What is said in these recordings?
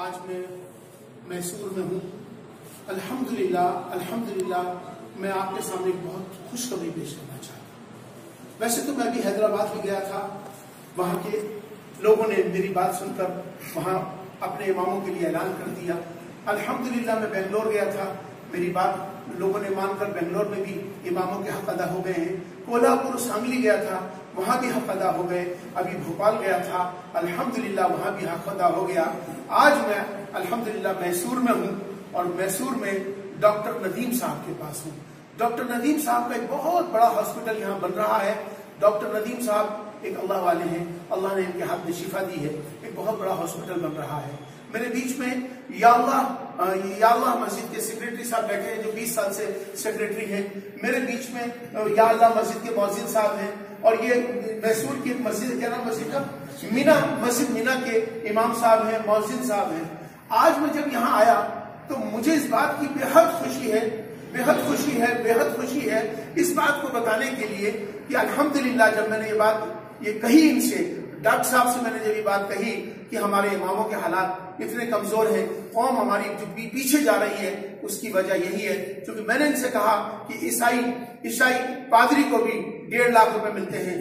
आज मैं मैसूर में हूँ। अल्हम्दुलिल्लाह अल्हम्दुलिल्लाह मैं आपके सामने एक बहुत खुशखबरी पेश करना चाहता हूँ। वैसे तो मैं अभी हैदराबाद भी गया था, वहाँ के लोगों ने मेरी बात सुनकर वहाँ अपने इमामों के लिए ऐलान कर दिया। अल्हम्दुलिल्लाह मैं बेंगलोर गया था, मेरी बात लोगों ने मानकर बेंगलोर में भी इमामों के हक अदा हो गए हैं। कोल्हापुर सांगली गया था, वहां भी हक अदा हो गए। अभी भोपाल गया था, अल्हम्दुलिल्लाह वहां भी हक अदा हो गया। आज मैं अल्हम्दुलिल्लाह मैसूर में हूँ और मैसूर में डॉक्टर नदीम साहब के पास हूँ। डॉक्टर नदीम साहब का एक बहुत बड़ा हॉस्पिटल यहाँ बन रहा है। डॉक्टर नदीम साहब एक अल्लाह वाले हैं, अल्लाह ने इनके हाथ में शिफा दी है। एक बहुत बड़ा हॉस्पिटल बन रहा है। मेरे बीच में या अल्लाह मस्जिद के सेक्रेटरी साहब बैठे हैं, जो 20 साल से सेक्रेटरी हैं। मेरे बीच में या अल्लाह मस्जिद के मौजिन साहब हैं, और ये मैसूर की मस्जिद, क्या नाम मस्जिद का, मस्जिद मीना के इमाम साहब हैं, मौजिन साहब हैं। आज मैं जब यहाँ आया तो मुझे इस बात की बेहद खुशी है, बेहद खुशी है इस बात को बताने के लिए कि अल्हम्दुलिल्लाह जब मैंने ये कही इनसे, डॉक्टर साहब से मैंने जब ये बात कही कि हमारे इमामों के हालात इतने कमजोर हैं, कौम हमारी जो पीछे जा रही है, उसकी वजह यही है क्योंकि मैंने इनसे कहा कि ईसाई पादरी को भी 1.5 लाख रुपए मिलते हैं,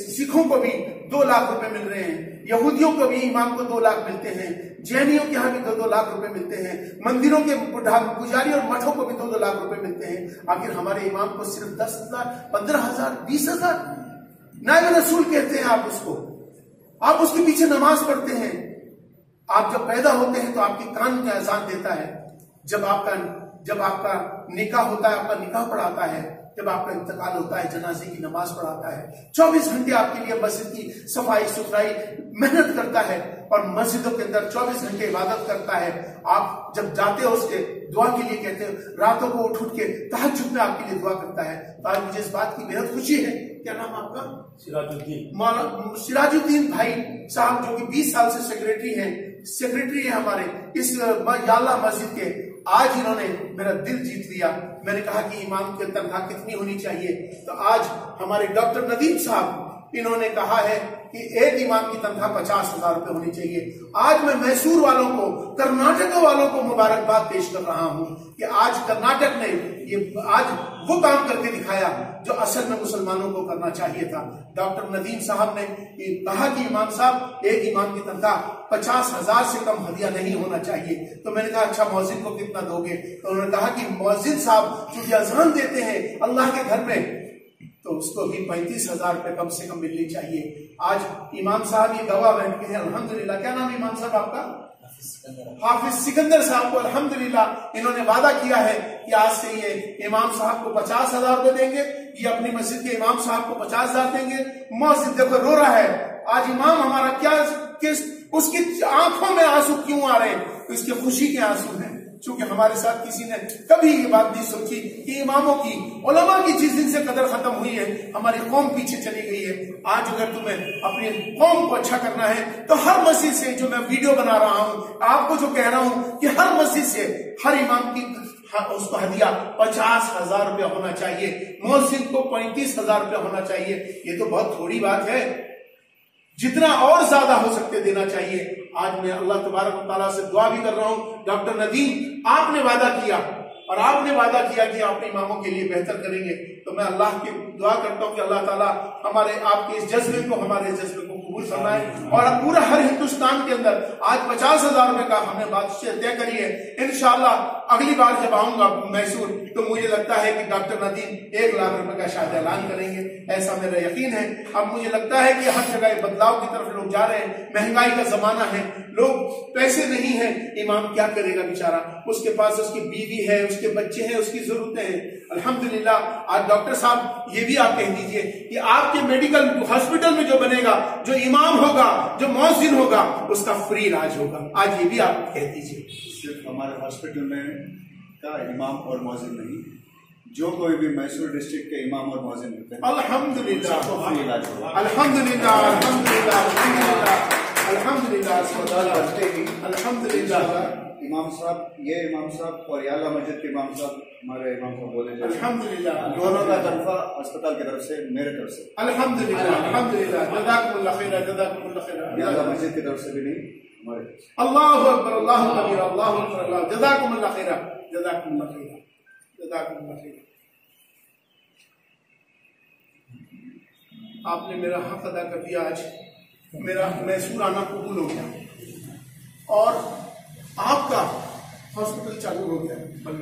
सिखों को भी 2 लाख रुपए मिल रहे हैं, यहूदियों को भी इमाम को 2 लाख मिलते हैं, जैनियों के यहाँ भी 2-2 लाख रुपए मिलते हैं, मंदिरों के पुजारी और मठों को भी 2-2 लाख रुपए मिलते हैं। आखिर हमारे इमाम को सिर्फ 10,000, 15,000, 20,000 नायब रसूल कहते हैं आप उसके पीछे नमाज पढ़ते हैं। आप जब पैदा होते हैं तो आपके कान में अजान देता है, जब आपका निकाह होता है, आपका निकाह पढ़ाता है, जब आपका इंतकाल होता है जनाजे की नमाज पढ़ाता है। 24 घंटे आपके लिए मस्जिद की सफाई सुथराई मेहनत करता है और मस्जिदों के अंदर 24 घंटे इबादत करता है। आप जब जाते हो उसके दुआ के लिए कहते हो, रातों को उठ के तहज्जुद में आपके लिए दुआ करता है। तो आज मुझे इस बात की बेहद खुशी है। क्या नाम आपका? सिराजुद्दीन भाई साहब, जो कि 20 साल से सेक्रेटरी है हमारे इस याल्ला मस्जिद के। आज इन्होंने मेरा दिल जीत लिया। मैंने कहा कि इमाम की तनख्वाह कितनी होनी चाहिए, तो आज हमारे डॉक्टर नदीम साहब इन्होंने कहा है कि एक इमाम की तनख्वाह 50,000 रुपए होनी चाहिए। आज मैं मैसूर वालों को, कर्नाटक वालों को मुबारकबाद पेश कर रहा हूं कि आज कर्नाटक ने आज वो काम करके दिखाया जो असल में मुसलमानों को करना चाहिए था। डॉक्टर नदीम साहब ने कहा कि इमाम साहब, एक इमाम की तनख्वाह 50,000 से कम हदिया नहीं होना चाहिए। तो मैंने कहा अच्छा मौजिन को कितना दोगे? तो उन्होंने कहा कि मौजिन साहब चूंकि अजान देते हैं अल्लाह के घर में, तो उसको भी 35,000 रुपए कम से कम मिलनी चाहिए। आज इमाम साहब ये गवाह बैठे हैं अल्हम्दुलिल्लाह। क्या नाम है इमाम साहब आपका? हाफिज सिकंदर साहब को अल्हम्दुलिल्लाह इन्होंने वादा किया है कि आज से ये इमाम साहब को 50,000 रुपए देंगे, ये अपनी मस्जिद के इमाम साहब को 50,000 देंगे। मस्जिद देखो रो रहा है। आज इमाम हमारा क्या, उसकी आंखों में आंसू क्यों आ रहे हैं? उसकी खुशी के आंसू हैं, क्योंकि हमारे साथ किसी ने कभी ये बात नहीं सोची कि इमामों की, उलमा की जिस दिन से कदर खत्म हुई है, हमारी कौम पीछे चली गई है। आज अगर तुम्हें अपनी कौम को अच्छा करना है तो हर मस्जिद से, जो मैं वीडियो बना रहा हूं, आपको जो कह रहा हूं कि हर मस्जिद से हर इमाम की उसको हदिया 50,000 रुपया होना चाहिए, मौजिन को 35,000 रुपया होना चाहिए। ये तो बहुत थोड़ी बात है, जितना और ज्यादा हो सकते देना चाहिए। आज मैं अल्लाह तबारक व तआला से दुआ भी कर रहा हूं, डॉक्टर नदीम आपने वादा किया और आपने वादा किया कि आप इमामों के लिए बेहतर करेंगे, तो मैं अल्लाह की दुआ करता हूं कि अल्लाह ताला हमारे आपके इस जज्बे को, हमारे जज्बे को कबूल फरमाए। और पूरा हर हिंदुस्तान के अंदर आज 50,000 रुपए का हमने बात तय करी है। इंशाअल्लाह अगली बार जब आऊंगा मैसूर तो मुझे लगता है कि डॉक्टर नदीम 1 लाख रुपए का शायद ऐलान करेंगे, ऐसा मेरा यकीन है। अब मुझे लगता है कि हर जगह बदलाव की तरफ लोग जा रहे हैं। महंगाई का जमाना है, लोग पैसे नहीं है, इमाम क्या करेगा बेचारा? उसके पास उसकी बीवी है, उसके बच्चे हैं, उसकी जरूरतें हैं। अल्हम्दुलिल्लाह आज डॉक्टर साहब ये भी आप कह दीजिए कि आपके मेडिकल हॉस्पिटल में जो बनेगा, जो इमाम होगा, जो मौजिन होगा, उसका फ्री इलाज होगा। आज ये भी आप कह दीजिए। सिर्फ हमारे हॉस्पिटल में का इमाम और मौजिन नहीं, जो कोई भी मैसूर डिस्ट्रिक्ट के इमाम और मौजिन होते हैं, अल्हम्दुलिल्लाह अल्हम्दुलिल्लाह अल्हम्दुलिल्लाह अल्हम्दुलिल्लाह अल्हम्दुलिल्लाह। इमाम साहब और याला मस्जिद के इमाम साहब, हमारे इमाम साहब बोले अल्हम्दुलिल्लाह, दोनों का तनख्वाह अस्पताल की तरफ से, मेरे तरफ से अल्हम्दुलिल्लाह अल्हम्दुलिल्लाह, जज़ाकुमुल्लाह खैर, जज़ाकुमुल्लाह खैर। याला मस्जिद की तरफ से भी नहीं, अल्लाहु अकबर, अल्लाहु कबीर, अल्लाहु अकबर, अल्लाह जज़ाकुमुल्लाह खैरा, जज़ाकुमुल्लाह खैरा, जज़ाकुमुल्लाह खैरा। आपने मेरा हक अदा कर दिया। आज मेरा मैसूर आना कबूल हो गया और आपका हॉस्पिटल चालू हो गया।